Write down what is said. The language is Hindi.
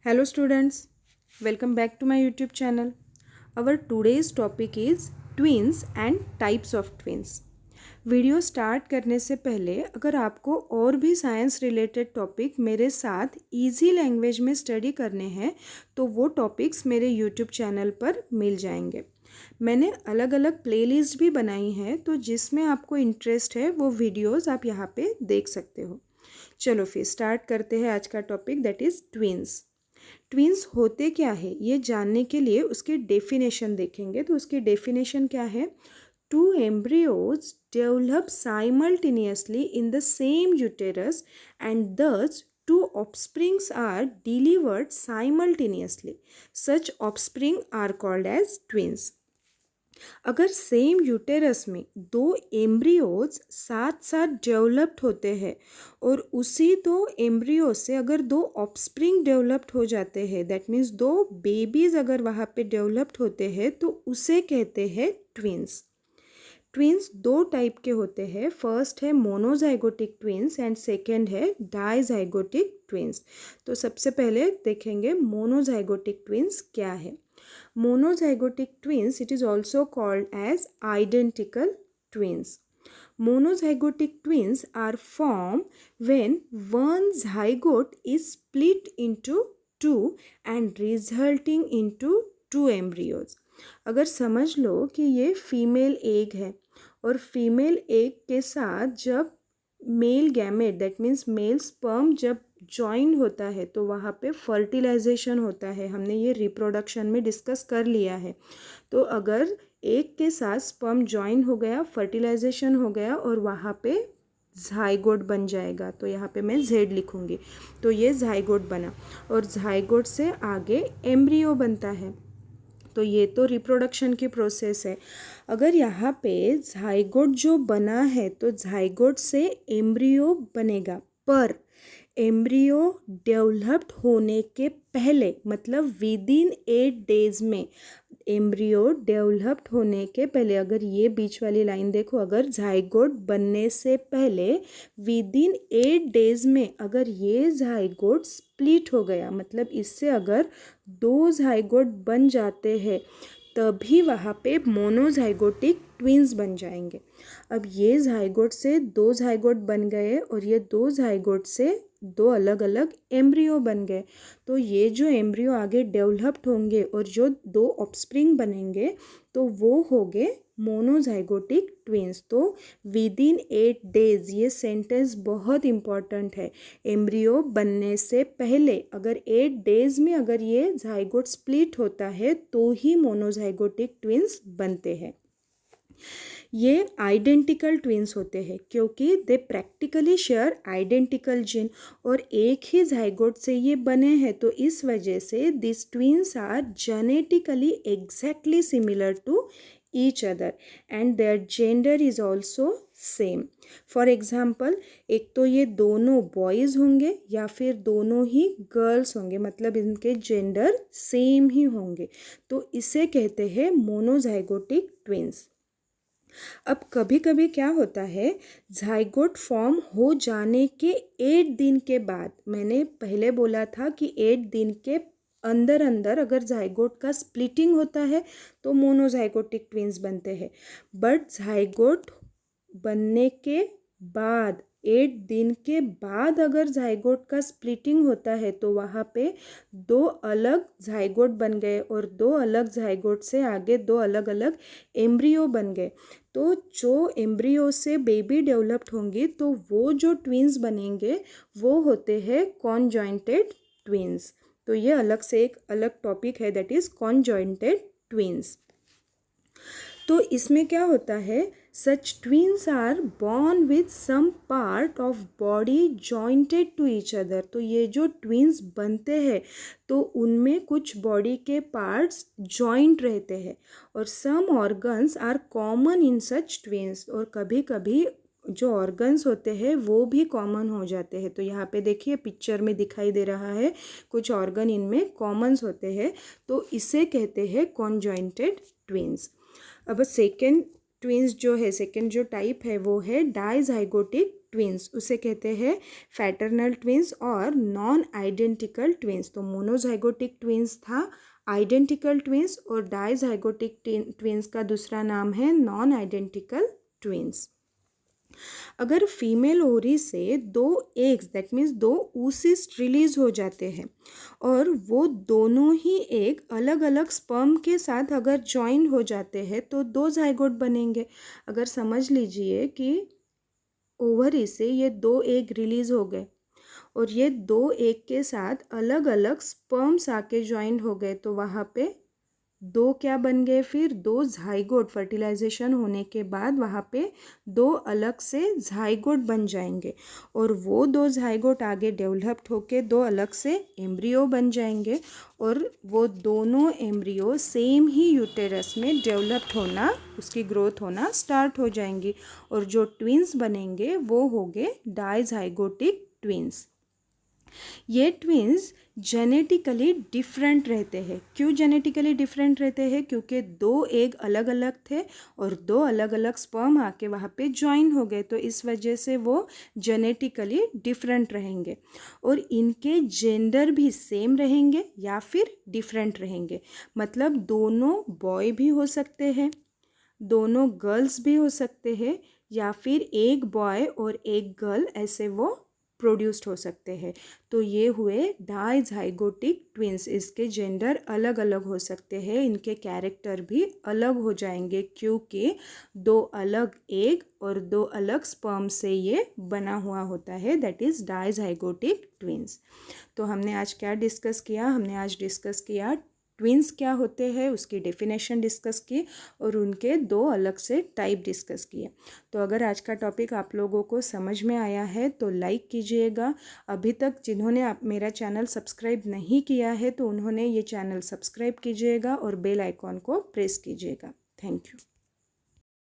Hello students, welcome back to my YouTube channel. Our today's topic is twins and types of twins. Video start करने से पहले अगर आपको और भी साइंस रिलेटेड टॉपिक मेरे साथ इजी लैंग्वेज में स्टडी करने हैं तो वो टॉपिक्स मेरे यूट्यूब चैनल पर मिल जाएंगे। मैंने अलग अलग प्लेलिस्ट भी बनाई हैं, तो जिसमें आपको इंटरेस्ट है वो वीडियोस आप यहाँ पे देख सकते हो। चलो फिर स्टार्ट करते हैं आज का topic, that is twins. Twins होते क्या है ये जानने के लिए उसकी डेफिनेशन देखेंगे। तो उसकी डेफिनेशन क्या है? Two embryos develop simultaneously in the same uterus and thus two offsprings are delivered simultaneously. Such offspring are called as twins. अगर सेम यूटेरस में दो एम्ब्रियोज साथ साथ डेवलप्ड होते हैं और उसी दो एम्ब्रियो से अगर दो ऑफस्प्रिंग डेवलप्ड हो जाते हैं, दैट मीन्स दो बेबीज अगर वहाँ पे डेवलप्ड होते हैं तो उसे कहते हैं ट्विन्स। ट्विन्स दो टाइप के होते हैं। फर्स्ट है मोनोजाइगोटिक ट्विन्स एंड सेकेंड है डाइजाइगोटिक ट्विन्स। तो सबसे पहले देखेंगे मोनोजाइगोटिक ट्विन्स क्या है। Monozygotic twins, it is also called as identical twins. Monozygotic twins are formed when one zygote is split into two and resulting into two embryos. अगर समझ लो कि ये फीमेल एग है और फीमेल एग के साथ जब male gamete that means male sperm जब जॉइन होता है तो वहाँ पे फर्टिलाइजेशन होता है। हमने ये रिप्रोडक्शन में डिस्कस कर लिया है। तो अगर एक के साथ स्पर्म जॉइन हो गया, फर्टिलाइजेशन हो गया और वहाँ पे ज़ाइगोट बन जाएगा, तो यहाँ पे मैं जेड लिखूँगी। तो ये ज़ाइगोट बना और ज़ाइगोट से आगे एम्ब्रियो बनता है। तो ये तो रिप्रोडक्शन की प्रोसेस है। अगर यहाँ पे ज़ाइगोट जो बना है तो ज़ाइगोट से एम्ब्रियो बनेगा, पर एम्ब्रियो डेवलप्ड होने के पहले मतलब विद इन 8 डेज में, एम्ब्रियो डेवलप्ड होने के पहले, अगर ये बीच वाली लाइन देखो, अगर ज़ाइगोट बनने से पहले विद इन 8 डेज में अगर ये ज़ाइगोट स्प्लिट हो गया, मतलब इससे अगर दो ज़ाइगोट बन जाते हैं तभी वहाँ पे मोनोजाइगोटिक ट्विन्स बन जाएंगे। अब ये ज़ाइगोट से दो ज़ाइगोट बन गए और ये दो ज़ाइगोट से दो अलग अलग एम्ब्रियो बन गए। तो ये जो एम्ब्रियो आगे डेवलप्ड होंगे और जो दो ऑफस्प्रिंग बनेंगे तो वो हो गए मोनोजाइगोटिक ट्विन्स। तो विद इन 8 डेज, ये सेंटेंस बहुत इम्पॉर्टेंट है। एम्ब्रियो बनने से पहले अगर 8 डेज में अगर ये ज़ाइगोट स्प्लिट होता है तो ही मोनोजाइगोटिक ट्विन्स बनते हैं। ये आइडेंटिकल ट्विन्स होते हैं क्योंकि दे प्रैक्टिकली शेयर आइडेंटिकल जीन और एक ही ज़ाइगोट से ये बने हैं। तो इस वजह से this twins are genetically exactly similar to each other and their gender is also same. For example, एक तो ये दोनों बॉयज़ होंगे या फिर दोनों ही गर्ल्स होंगे, मतलब इनके जेंडर सेम ही होंगे। तो इसे कहते हैं मोनोजाइगोटिक ट्विन्स। अब कभी कभी क्या होता है, ज़ाइगोट फॉर्म हो जाने के 8 दिन के बाद, मैंने पहले बोला था कि 8 दिन के अंदर अंदर अगर ज़ाइगोट का स्प्लिटिंग होता है तो मोनोजाइगोटिक ट्विन्स बनते हैं। बट ज़ाइगोट बनने के बाद 8 दिन के बाद अगर ज़ाइगोट का स्प्लिटिंग होता है तो वहाँ पे दो अलग ज़ाइगोट बन गए और दो अलग ज़ाइगोट से आगे दो अलग अलग एम्ब्रियो बन गए। तो जो एम्ब्रियो से बेबी डेवलप्ड होंगी तो वो जो ट्विन्स बनेंगे वो होते हैं कॉन्जॉइंटेड ट्विन्स। तो ये अलग से एक अलग टॉपिक है, दैट इज़ कॉन्जॉइंटेड ट्विन्स। तो इसमें क्या होता है, such twins are born with some part of body jointed to each other. तो ये जो ट्विन्स बनते हैं तो उनमें कुछ बॉडी के पार्ट्स जॉइंट रहते हैं और some organs are common in such twins, और कभी कभी जो ऑर्गन्स होते हैं वो भी कॉमन हो जाते हैं। तो यहाँ पे देखिए पिक्चर में दिखाई दे रहा है कुछ ऑर्गन इनमें कॉमन्स होते हैं, तो इसे कहते हैं कॉन्जॉइंटेड ट्विन्स। अब सेकेंड ट्विंस जो है, सेकंड जो टाइप है वो है डाइजाइगोटिक ट्विंस, उसे कहते हैं फैटर्नल ट्विंस और नॉन आइडेंटिकल ट्विंस। तो मोनोजाइगोटिक ट्विंस था आइडेंटिकल ट्विंस, और डाइजाइगोटिक ट्विंस का दूसरा नाम है नॉन आइडेंटिकल ट्विंस। अगर फीमेल ओवरी से दो एग्स दैट मीन्स दो oocysts रिलीज हो जाते हैं और वो दोनों ही एग अलग अलग स्पर्म के साथ अगर ज्वाइन हो जाते हैं तो दो जाइगोट बनेंगे। अगर समझ लीजिए कि ओवरी से ये दो एग रिलीज हो गए और ये दो एग के साथ अलग अलग स्पर्म्स आके ज्वाइन हो गए, तो वहाँ पे दो क्या बन गए, फिर दो झाइगोट फर्टिलाइजेशन होने के बाद वहाँ पे दो अलग से झाइगोट बन जाएंगे, और वो दो झाइगोट आगे डेवलप्ड होके दो अलग से एम्ब्रियो बन जाएंगे, और वो दोनों एम्ब्रियो सेम ही यूटेरस में डेवलप्ड होना, उसकी ग्रोथ होना स्टार्ट हो जाएंगी, और जो ट्विंस बनेंगे वो होंगे डाइजाइगोटिक ट्विंस। ये ट्विंस जेनेटिकली डिफरेंट रहते हैं। क्यों जेनेटिकली डिफरेंट रहते हैं? क्योंकि दो एग अलग अलग थे और दो अलग अलग स्पर्म आके वहाँ पे ज्वाइन हो गए, तो इस वजह से वो जेनेटिकली डिफरेंट रहेंगे, और इनके जेंडर भी सेम रहेंगे या फिर डिफरेंट रहेंगे। मतलब दोनों बॉय भी हो सकते हैं, दोनों गर्ल्स भी हो सकते हैं, या फिर एक बॉय और एक गर्ल ऐसे वो प्रोड्यूस्ड हो सकते हैं। तो ये हुए डाइजाइगोटिक ट्विंस। इसके जेंडर अलग अलग हो सकते हैं, इनके कैरेक्टर भी अलग हो जाएंगे, क्योंकि दो अलग एग और दो अलग स्पर्म से ये बना हुआ होता है, दैट इज़ डाइजाइगोटिक ट्विंस। तो हमने आज क्या डिस्कस किया? हमने आज डिस्कस किया ट्विंस क्या होते हैं, उसकी डेफिनेशन डिस्कस की, और उनके दो अलग से टाइप डिस्कस किए। तो अगर आज का टॉपिक आप लोगों को समझ में आया है तो लाइक कीजिएगा। अभी तक जिन्होंने मेरा चैनल सब्सक्राइब नहीं किया है तो उन्होंने ये चैनल सब्सक्राइब कीजिएगा और बेल आइकॉन को प्रेस कीजिएगा। Thank you.